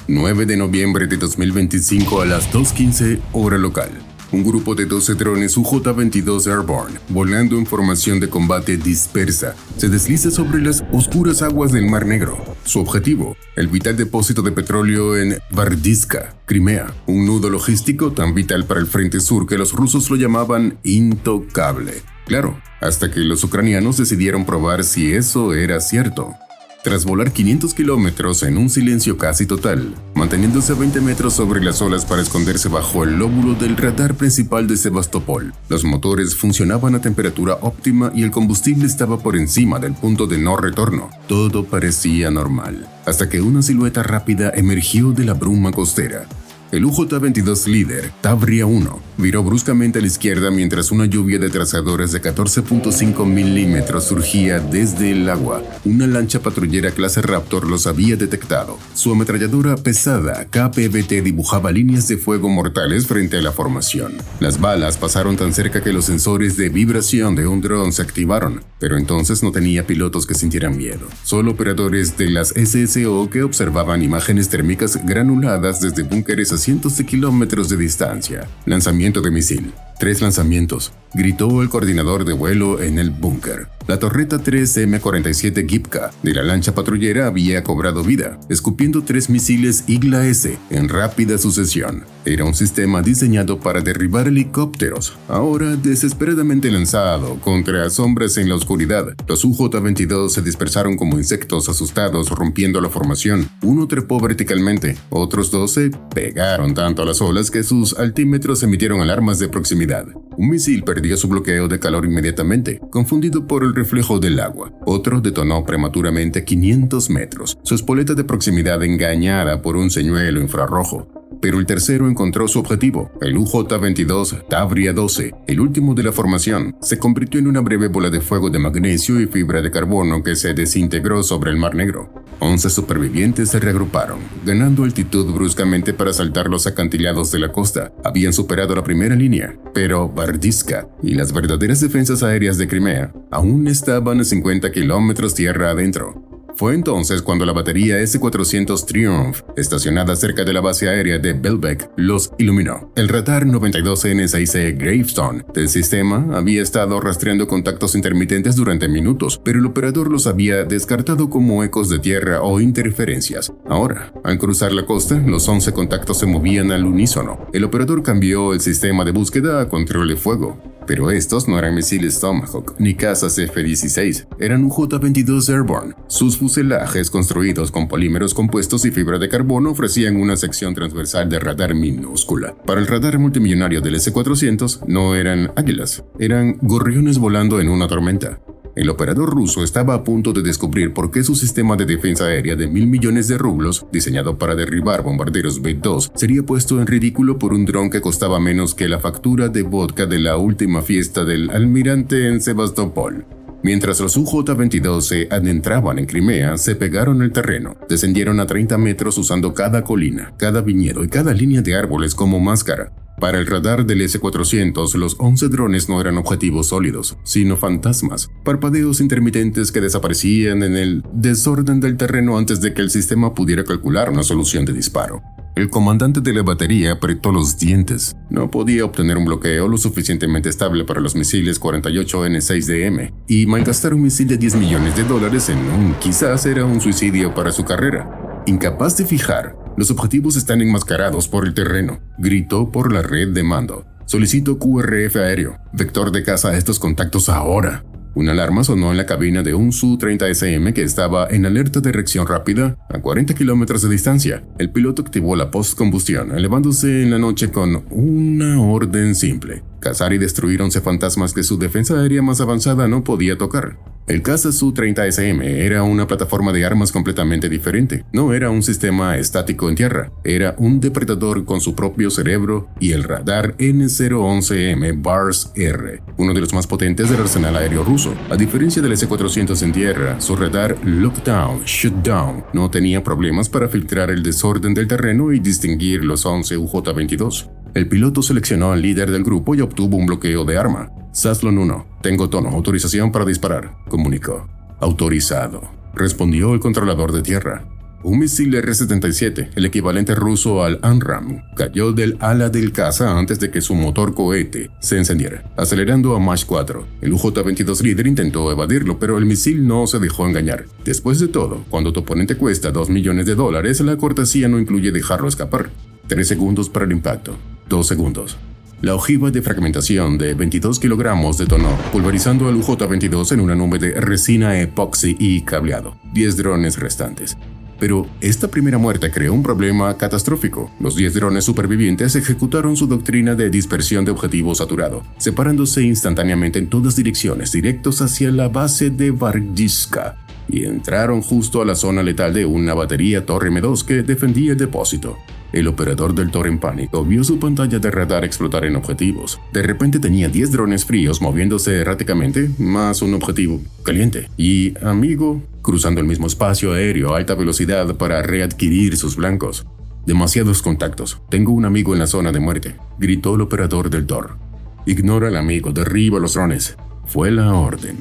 9 de noviembre de 2025 a las 2:15 hora local. Un grupo de 12 drones UJ-22 Airborne, volando en formación de combate dispersa, se desliza sobre las oscuras aguas del Mar Negro. Su objetivo, el vital depósito de petróleo en Bardiska, Crimea, un nudo logístico tan vital para el frente sur que los rusos lo llamaban intocable. Claro, hasta que los ucranianos decidieron probar si eso era cierto. Tras volar 500 kilómetros en un silencio casi total, manteniéndose a 20 metros sobre las olas para esconderse bajo el lóbulo del radar principal de Sebastopol, los motores funcionaban a temperatura óptima y el combustible estaba por encima del punto de no retorno. Todo parecía normal, hasta que una silueta rápida emergió de la bruma costera. El UJ-22 líder, Tavria 1, viró bruscamente a la izquierda mientras una lluvia de trazadores de 14.5 milímetros surgía desde el agua. Una lancha patrullera clase Raptor los había detectado. Su ametralladora pesada KPVT dibujaba líneas de fuego mortales frente a la formación. Las balas pasaron tan cerca que los sensores de vibración de un dron se activaron, pero entonces no tenía pilotos que sintieran miedo. Solo operadores de las SSO que observaban imágenes térmicas granuladas desde búnkeres a cientos de kilómetros de distancia. Lanzamiento de misil. 3 lanzamientos, gritó el coordinador de vuelo en el búnker. La torreta 3M-47 Gipka de la lancha patrullera había cobrado vida, escupiendo 3 misiles Igla-S en rápida sucesión. Era un sistema diseñado para derribar helicópteros, ahora desesperadamente lanzado contra sombras en la oscuridad. Los UJ-22 se dispersaron como insectos asustados, rompiendo la formación. Uno trepó verticalmente, otros 12 pegaron tanto a las olas que sus altímetros emitieron alarmas de proximidad. Un misil perdió su bloqueo de calor inmediatamente, confundido por el reflejo del agua. Otro detonó prematuramente a 500 metros, su espoleta de proximidad engañada por un señuelo infrarrojo. Pero el tercero encontró su objetivo, el UJ-22 Tavria 12, el último de la formación. Se convirtió en una breve bola de fuego de magnesio y fibra de carbono que se desintegró sobre el Mar Negro. 11 supervivientes se reagruparon, ganando altitud bruscamente para saltar los acantilados de la costa. Habían superado la primera línea, pero Bardiska y las verdaderas defensas aéreas de Crimea aún estaban a 50 kilómetros tierra adentro. Fue entonces cuando la batería S-400 Triumph, estacionada cerca de la base aérea de Belbek, los iluminó. El radar 92N6C Gravestone del sistema había estado rastreando contactos intermitentes durante minutos, pero el operador los había descartado como ecos de tierra o interferencias. Ahora, al cruzar la costa, los 11 contactos se movían al unísono. El operador cambió el sistema de búsqueda a control de fuego. Pero estos no eran misiles Tomahawk ni cazas F-16, eran UJ-22 Airborne. Sus fuselajes construidos con polímeros compuestos y fibra de carbono ofrecían una sección transversal de radar minúscula. Para el radar multimillonario del S-400 no eran águilas, eran gorriones volando en una tormenta. El operador ruso estaba a punto de descubrir por qué su sistema de defensa aérea de 1.000 millones de rublos, diseñado para derribar bombarderos B-2, sería puesto en ridículo por un dron que costaba menos que la factura de vodka de la última fiesta del almirante en Sebastopol. Mientras los UJ-22 se adentraban en Crimea, se pegaron al terreno, descendieron a 30 metros usando cada colina, cada viñedo y cada línea de árboles como máscara. Para el radar del S-400, los 11 drones no eran objetivos sólidos, sino fantasmas, parpadeos intermitentes que desaparecían en el desorden del terreno antes de que el sistema pudiera calcular una solución de disparo. El comandante de la batería apretó los dientes. No podía obtener un bloqueo lo suficientemente estable para los misiles 48N6DM, y malgastar un misil de $10 millones en un quizás era un suicidio para su carrera. Incapaz de fijar, los objetivos están enmascarados por el terreno, gritó por la red de mando. Solicito QRF aéreo, vector de caza a estos contactos ahora. Una alarma sonó en la cabina de un Su-30SM que estaba en alerta de reacción rápida a 40 kilómetros de distancia. El piloto activó la postcombustión, elevándose en la noche con una orden simple: cazar y destruir 11 fantasmas que su defensa aérea más avanzada no podía tocar. El caza Su-30SM era una plataforma de armas completamente diferente. No era un sistema estático en tierra, era un depredador con su propio cerebro y el radar N011M BARS-R, uno de los más potentes del arsenal aéreo ruso. A diferencia del S-400 en tierra, su radar Lockdown, Shutdown no tenía problemas para filtrar el desorden del terreno y distinguir los 11 UJ-22. El piloto seleccionó al líder del grupo y obtuvo un bloqueo de arma. Saslon 1, tengo tono, autorización para disparar, comunicó. Autorizado, respondió el controlador de tierra. Un misil R-77, el equivalente ruso al AMRAAM, cayó del ala del caza antes de que su motor cohete se encendiera, acelerando a Mach 4. El UJ-22 líder intentó evadirlo, pero el misil no se dejó engañar. Después de todo, cuando tu oponente cuesta $2 millones, la cortesía no incluye dejarlo escapar. 3 segundos para el impacto. 2 segundos. La ojiva de fragmentación de 22 kilogramos detonó, pulverizando al UJ-22 en una nube de resina epoxi y cableado. 10 drones restantes. Pero esta primera muerte creó un problema catastrófico. Los 10 drones supervivientes ejecutaron su doctrina de dispersión de objetivo saturado, separándose instantáneamente en todas direcciones, directos hacia la base de Bardiska, y entraron justo a la zona letal de una batería Torre M2 que defendía el depósito. El operador del Tor en pánico vio su pantalla de radar explotar en objetivos. De repente tenía 10 drones fríos moviéndose erráticamente, más un objetivo caliente. Y amigo, cruzando el mismo espacio aéreo a alta velocidad para readquirir sus blancos. Demasiados contactos. Tengo un amigo en la zona de muerte, gritó el operador del Tor. Ignora al amigo, derriba los drones. Fue la orden.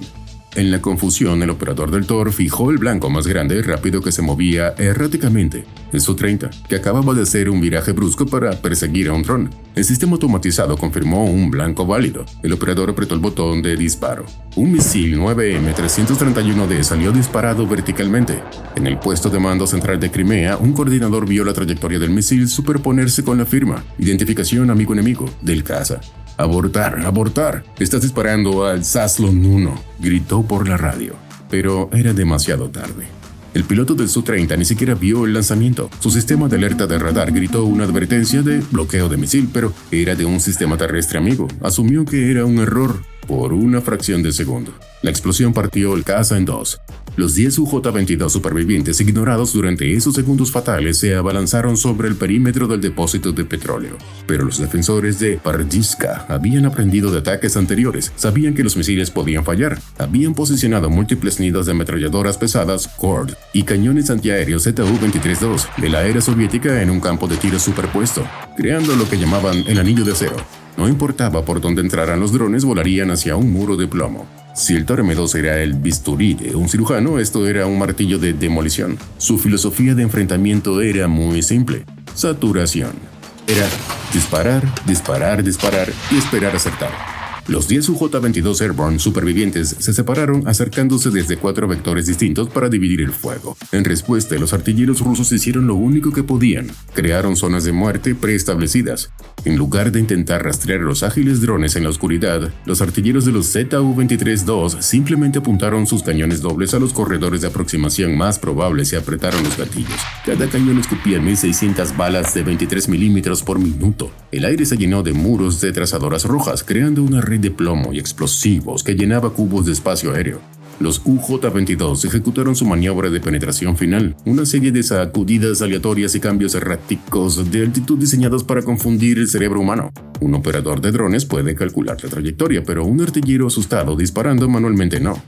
En la confusión, el operador del Tor fijó el blanco más grande rápido que se movía erráticamente, el Su-30, que acababa de hacer un viraje brusco para perseguir a un dron. El sistema automatizado confirmó un blanco válido. El operador apretó el botón de disparo. Un misil 9M331D salió disparado verticalmente. En el puesto de mando central de Crimea, un coordinador vio la trayectoria del misil superponerse con la firma "Identificación amigo-enemigo" del caza. «Abortar, abortar. Estás disparando al Zaslon 1», gritó por la radio. Pero era demasiado tarde. El piloto del Su-30 ni siquiera vio el lanzamiento. Su sistema de alerta de radar gritó una advertencia de bloqueo de misil, pero era de un sistema terrestre amigo. Asumió que era un error por una fracción de segundo. La explosión partió el caza en dos. Los 10 UJ-22 supervivientes ignorados durante esos segundos fatales se abalanzaron sobre el perímetro del depósito de petróleo. Pero los defensores de Bardiska habían aprendido de ataques anteriores, sabían que los misiles podían fallar, habían posicionado múltiples nidos de ametralladoras pesadas Kord y cañones antiaéreos ZU-23-2 de la era soviética en un campo de tiro superpuesto, creando lo que llamaban el anillo de acero. No importaba por dónde entraran los drones, volarían hacia un muro de plomo. Si el Tor M2 era el bisturí de un cirujano, esto era un martillo de demolición. Su filosofía de enfrentamiento era muy simple: saturación. Era disparar, disparar, disparar y esperar acertar. Los 10 UJ-22 Airborne supervivientes se separaron acercándose desde 4 vectores distintos para dividir el fuego. En respuesta, los artilleros rusos hicieron lo único que podían: crearon zonas de muerte preestablecidas. En lugar de intentar rastrear los ágiles drones en la oscuridad, los artilleros de los ZU-23-2 simplemente apuntaron sus cañones dobles a los corredores de aproximación más probables y apretaron los gatillos. Cada cañón escupía 1600 balas de 23 milímetros por minuto. El aire se llenó de muros de trazadoras rojas, creando una red de plomo y explosivos que llenaba cubos de espacio aéreo. Los UJ-22 ejecutaron su maniobra de penetración final, una serie de sacudidas aleatorias y cambios erráticos de altitud diseñados para confundir el cerebro humano. Un operador de drones puede calcular la trayectoria, pero un artillero asustado disparando manualmente no.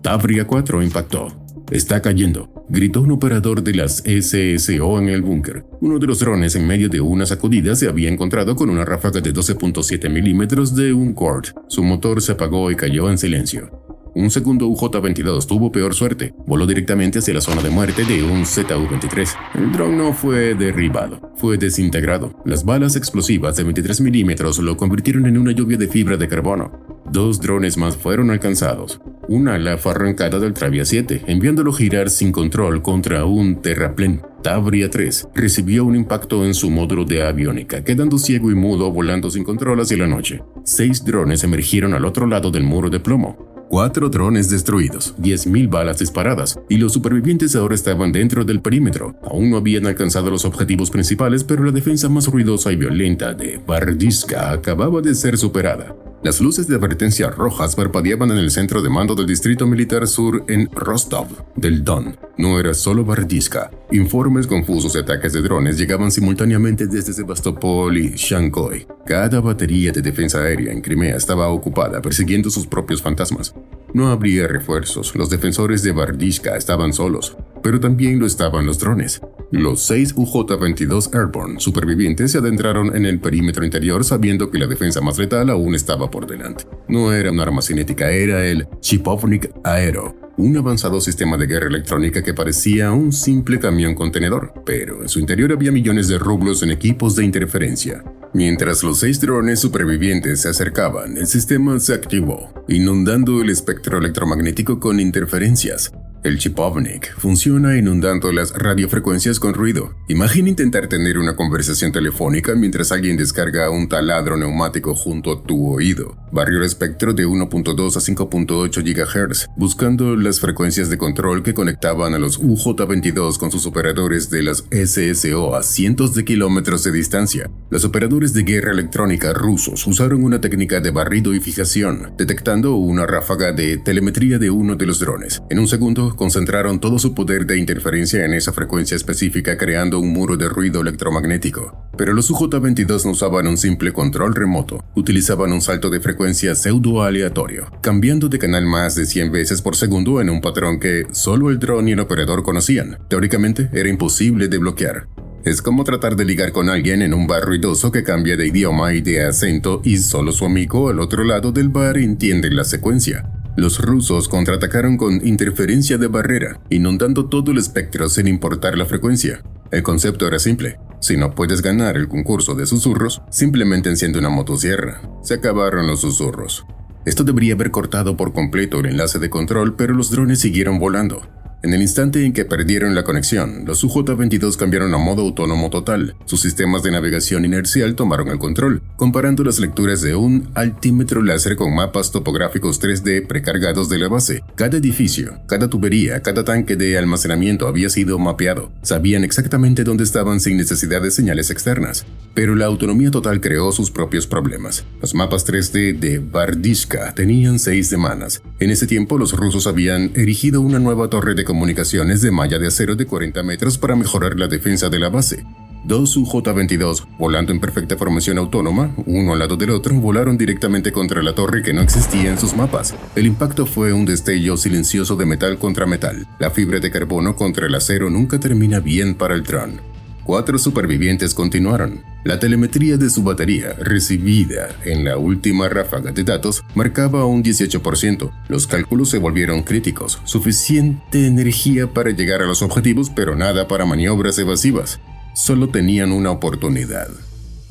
Tavria 4 impactó. «Está cayendo», gritó un operador de las SSO en el búnker. Uno de los drones, en medio de una sacudida, se había encontrado con una ráfaga de 12.7 milímetros de un Kord. Su motor se apagó y cayó en silencio. Un segundo UJ-22 tuvo peor suerte. Voló directamente hacia la zona de muerte de un ZU-23. El dron no fue derribado, fue desintegrado. Las balas explosivas de 23 milímetros lo convirtieron en una lluvia de fibra de carbono. 2 drones más fueron alcanzados. Un ala fue arrancada del Tavria 7, enviándolo a girar sin control contra un terraplén. Tavria 3 recibió un impacto en su módulo de aviónica, quedando ciego y mudo volando sin control hacia la noche. 6 drones emergieron al otro lado del muro de plomo. 4 drones destruidos, 10.000 balas disparadas, y los supervivientes ahora estaban dentro del perímetro. Aún no habían alcanzado los objetivos principales, pero la defensa más ruidosa y violenta de Bardiska acababa de ser superada. Las luces de advertencia rojas parpadeaban en el centro de mando del Distrito Militar Sur en Rostov del Don. No era solo Bardiska. Informes confusos de ataques de drones llegaban simultáneamente desde Sebastopol y Shankoy. Cada batería de defensa aérea en Crimea estaba ocupada persiguiendo sus propios fantasmas. No habría refuerzos, los defensores de Bardiska estaban solos, pero también lo estaban los drones. Los 6 UJ-22 Airborne supervivientes se adentraron en el perímetro interior sabiendo que la defensa más letal aún estaba por delante. No era un arma cinética, era el Chipovnik Aero, un avanzado sistema de guerra electrónica que parecía un simple camión contenedor, pero en su interior había millones de rublos en equipos de interferencia. Mientras los 6 drones supervivientes se acercaban, el sistema se activó, inundando el espectro electromagnético con interferencias. El Chipovnik funciona inundando las radiofrecuencias con ruido. Imagina intentar tener una conversación telefónica mientras alguien descarga un taladro neumático junto a tu oído. Barrió el espectro de 1.2 a 5.8 GHz, buscando las frecuencias de control que conectaban a los UJ-22 con sus operadores de las SSO a cientos de kilómetros de distancia. Los operadores de guerra electrónica rusos usaron una técnica de barrido y fijación, detectando una ráfaga de telemetría de uno de los drones. En un segundo, concentraron todo su poder de interferencia en esa frecuencia específica, creando un muro de ruido electromagnético. Pero los UJ-22 no usaban un simple control remoto, utilizaban un salto de frecuencia pseudo-aleatorio, cambiando de canal más de 100 veces por segundo en un patrón que solo el dron y el operador conocían. Teóricamente, era imposible de bloquear. Es como tratar de ligar con alguien en un bar ruidoso que cambia de idioma y de acento y solo su amigo al otro lado del bar entiende la secuencia. Los rusos contraatacaron con interferencia de barrera, inundando todo el espectro sin importar la frecuencia. El concepto era simple. Si no puedes ganar el concurso de susurros, simplemente enciende una motosierra. Se acabaron los susurros. Esto debería haber cortado por completo el enlace de control, pero los drones siguieron volando. En el instante en que perdieron la conexión, los UJ-22 cambiaron a modo autónomo total. Sus sistemas de navegación inercial tomaron el control, comparando las lecturas de un altímetro láser con mapas topográficos 3D precargados de la base. Cada edificio, cada tubería, cada tanque de almacenamiento había sido mapeado. Sabían exactamente dónde estaban sin necesidad de señales externas. Pero la autonomía total creó sus propios problemas. Los mapas 3D de Bardishka tenían 6 semanas. En ese tiempo, los rusos habían erigido una nueva torre de comunicaciones de malla de acero de 40 metros para mejorar la defensa de la base. 2 UJ-22, volando en perfecta formación autónoma, uno al lado del otro, volaron directamente contra la torre que no existía en sus mapas. El impacto fue un destello silencioso de metal contra metal. La fibra de carbono contra el acero nunca termina bien para el dron. 4 supervivientes continuaron. La telemetría de su batería, recibida en la última ráfaga de datos, marcaba un 18%. Los cálculos se volvieron críticos. Suficiente energía para llegar a los objetivos, pero nada para maniobras evasivas. Solo tenían una oportunidad.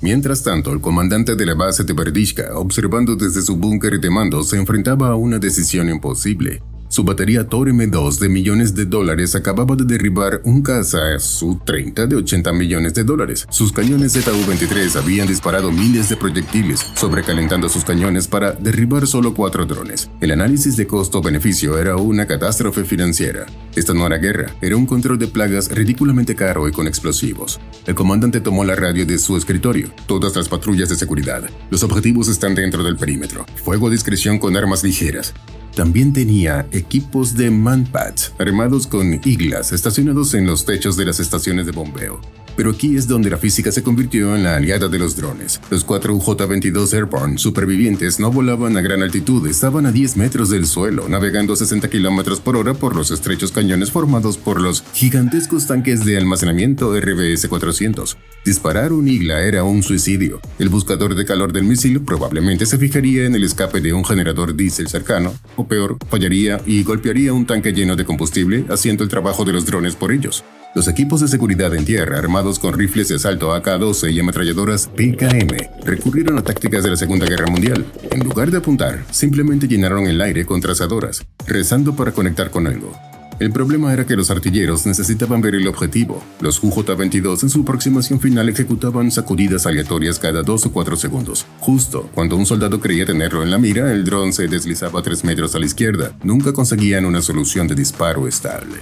Mientras tanto, el comandante de la base de Berdishka, observando desde su búnker de mando, se enfrentaba a una decisión imposible. Su batería Tor M2 de millones de dólares acababa de derribar un caza Su-30 de 80 millones de dólares. Sus cañones ZU-23 habían disparado miles de proyectiles, sobrecalentando sus cañones para derribar solo 4 drones. El análisis de costo-beneficio era una catástrofe financiera. Esta no era guerra, era un control de plagas ridículamente caro y con explosivos. El comandante tomó la radio de su escritorio. Todas las patrullas de seguridad. Los objetivos están dentro del perímetro. Fuego a discreción con armas ligeras. También tenía equipos de manpads armados con iglas estacionados en los techos de las estaciones de bombeo. Pero aquí es donde la física se convirtió en la aliada de los drones. Los 4 UJ-22 Airborne supervivientes no volaban a gran altitud, estaban a 10 metros del suelo, navegando a 60 km por hora por los estrechos cañones formados por los gigantescos tanques de almacenamiento RBS-400. Disparar un igla era un suicidio. El buscador de calor del misil probablemente se fijaría en el escape de un generador diésel cercano, o peor, fallaría y golpearía un tanque lleno de combustible, haciendo el trabajo de los drones por ellos. Los equipos de seguridad en tierra, armados con rifles de asalto AK-12 y ametralladoras PKM, recurrieron a tácticas de la Segunda Guerra Mundial. En lugar de apuntar, simplemente llenaron el aire con trazadoras, rezando para conectar con algo. El problema era que los artilleros necesitaban ver el objetivo. Los UJ-22 en su aproximación final ejecutaban sacudidas aleatorias cada 2 o 4 segundos. Justo cuando un soldado creía tenerlo en la mira, el dron se deslizaba 3 metros a la izquierda. Nunca conseguían una solución de disparo estable.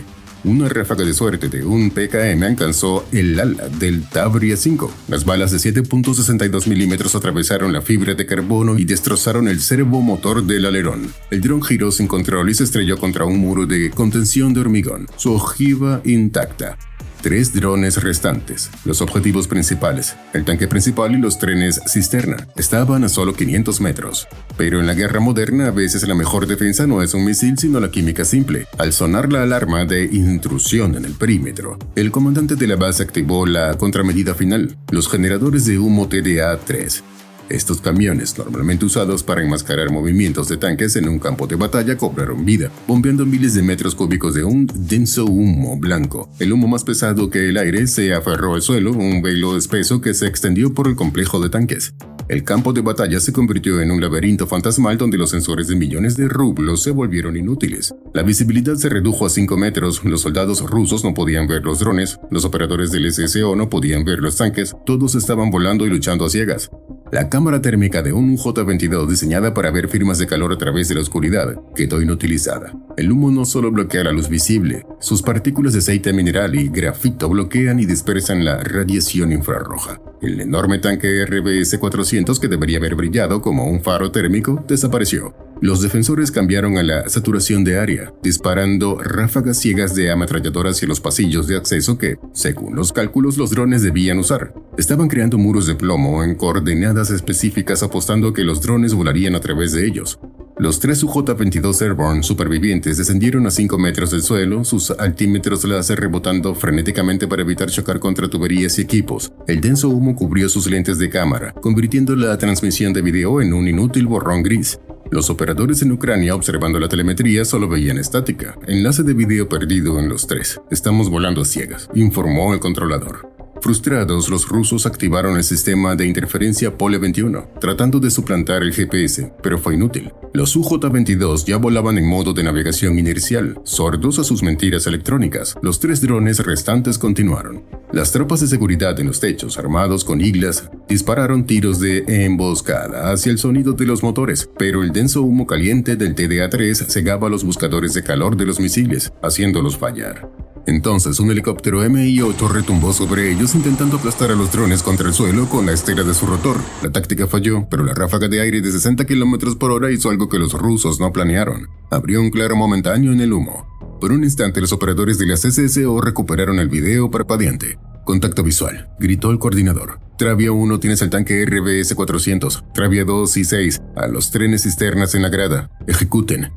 Una ráfaga de suerte de un PKM alcanzó el ala del Tavria 5. Las balas de 7.62 milímetros atravesaron la fibra de carbono y destrozaron el servomotor del alerón. El dron giró sin control y se estrelló contra un muro de contención de hormigón, su ojiva intacta. 3 drones restantes, los objetivos principales, el tanque principal y los trenes cisterna, estaban a solo 500 metros. Pero en la guerra moderna a veces la mejor defensa no es un misil sino la química simple. Al sonar la alarma de intrusión en el perímetro, el comandante de la base activó la contramedida final, los generadores de humo TDA-3. Estos camiones, normalmente usados para enmascarar movimientos de tanques en un campo de batalla, cobraron vida, bombeando miles de metros cúbicos de un denso humo blanco. El humo más pesado que el aire se aferró al suelo, un velo espeso que se extendió por el complejo de tanques. El campo de batalla se convirtió en un laberinto fantasmal donde los sensores de millones de rublos se volvieron inútiles. La visibilidad se redujo a 5 metros, los soldados rusos no podían ver los drones, los operadores del SSO no podían ver los tanques, todos estaban volando y luchando a ciegas. La cámara térmica de un J-22 diseñada para ver firmas de calor a través de la oscuridad quedó inutilizada. El humo no solo bloquea la luz visible, sus partículas de aceite mineral y grafito bloquean y dispersan la radiación infrarroja. El enorme tanque RBS-400, que debería haber brillado como un faro térmico, desapareció. Los defensores cambiaron a la saturación de área, disparando ráfagas ciegas de ametralladoras hacia los pasillos de acceso que, según los cálculos, los drones debían usar. Estaban creando muros de plomo en coordenadas específicas, apostando que los drones volarían a través de ellos. Los 3 UJ-22 Airborne supervivientes descendieron a 5 metros del suelo, sus altímetros láser rebotando frenéticamente para evitar chocar contra tuberías y equipos. El denso humo cubrió sus lentes de cámara, convirtiendo la transmisión de video en un inútil borrón gris. Los operadores en Ucrania, observando la telemetría, solo veían estática. Enlace de video perdido en los 3. Estamos volando a ciegas, informó el controlador. Frustrados, los rusos activaron el sistema de interferencia Pole 21, tratando de suplantar el GPS, pero fue inútil. Los UJ-22 ya volaban en modo de navegación inercial, sordos a sus mentiras electrónicas. Los 3 drones restantes continuaron. Las tropas de seguridad en los techos, armados con iglas, dispararon tiros de emboscada hacia el sonido de los motores, pero el denso humo caliente del TDA-3 cegaba los buscadores de calor de los misiles, haciéndolos fallar. Entonces un helicóptero Mi-8 retumbó sobre ellos intentando aplastar a los drones contra el suelo con la estela de su rotor. La táctica falló, pero la ráfaga de aire de 60 km por hora hizo algo que los rusos no planearon. Abrió un claro momentáneo en el humo. Por un instante los operadores de la SSO recuperaron el video parpadeante. Contacto visual, gritó el coordinador. Travia 1, tienes el tanque RBS-400. Travia 2 y 6, a los trenes cisternas en la grada. Ejecuten.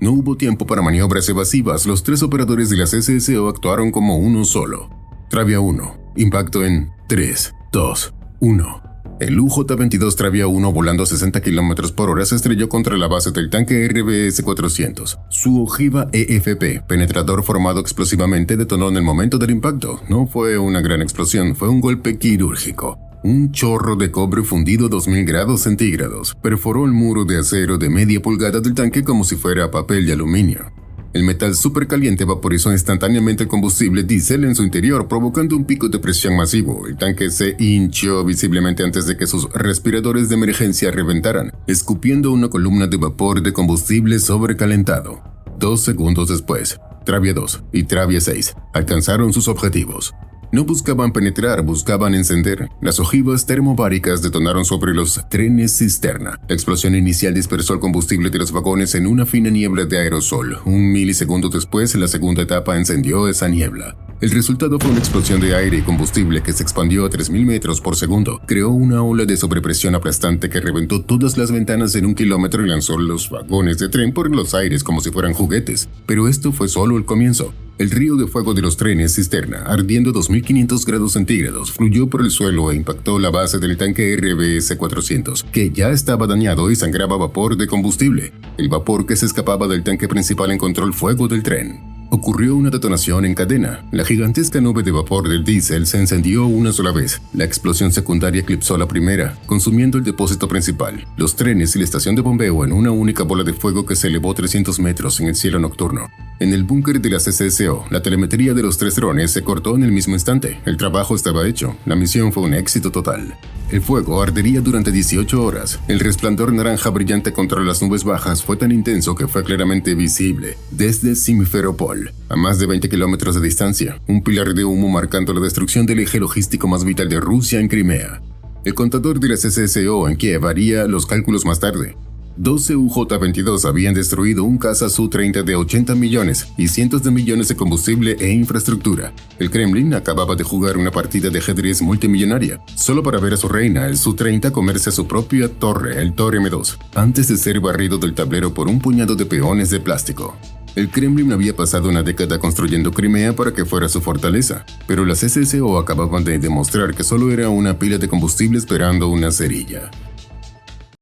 No hubo tiempo para maniobras evasivas, los 3 operadores de la SSO actuaron como uno solo. Travia 1, impacto en 3, 2, 1. El UJ-22 Travia 1 volando a 60 km por hora se estrelló contra la base del tanque RBS-400. Su ojiva EFP, penetrador formado explosivamente, detonó en el momento del impacto. No fue una gran explosión, fue un golpe quirúrgico. Un chorro de cobre fundido a 2000 grados centígrados perforó el muro de acero de media pulgada del tanque como si fuera papel de aluminio. El metal supercaliente vaporizó instantáneamente el combustible diésel en su interior, provocando un pico de presión masivo. El tanque se hinchó visiblemente antes de que sus respiradores de emergencia reventaran, escupiendo una columna de vapor de combustible sobrecalentado. 2 segundos después, Travia 2 y Travia 6 alcanzaron sus objetivos. No buscaban penetrar, buscaban encender. Las ojivas termobáricas detonaron sobre los trenes cisterna. La explosión inicial dispersó el combustible de los vagones en una fina niebla de aerosol. Un milisegundo después, la segunda etapa encendió esa niebla. El resultado fue una explosión de aire y combustible que se expandió a 3000 metros por segundo. Creó una ola de sobrepresión aplastante que reventó todas las ventanas en 1 kilómetro y lanzó los vagones de tren por los aires como si fueran juguetes. Pero esto fue solo el comienzo. El río de fuego de los trenes cisterna, ardiendo a 2500 grados centígrados, fluyó por el suelo e impactó la base del tanque RBS-400, que ya estaba dañado y sangraba vapor de combustible. El vapor que se escapaba del tanque principal encontró el fuego del tren. Ocurrió una detonación en cadena. La gigantesca nube de vapor del diésel se encendió una sola vez. La explosión secundaria eclipsó la primera, consumiendo el depósito principal, los trenes y la estación de bombeo en una única bola de fuego que se elevó 300 metros en el cielo nocturno. En el búnker de la SSO, la telemetría de los 3 drones se cortó en el mismo instante. El trabajo estaba hecho. La misión fue un éxito total. El fuego ardería durante 18 horas. El resplandor naranja brillante contra las nubes bajas fue tan intenso que fue claramente visible desde Simferopol, a más de 20 kilómetros de distancia, un pilar de humo marcando la destrucción del eje logístico más vital de Rusia en Crimea. El contador de la SSO en Kiev haría los cálculos más tarde. 12 UJ-22 habían destruido un caza Su-30 de 80 millones y cientos de millones de combustible e infraestructura. El Kremlin acababa de jugar una partida de ajedrez multimillonaria, solo para ver a su reina, el Su-30, comerse a su propia torre, el Tor M2, antes de ser barrido del tablero por un puñado de peones de plástico. El Kremlin había pasado una década construyendo Crimea para que fuera su fortaleza, pero las SSO acababan de demostrar que solo era una pila de combustible esperando una cerilla.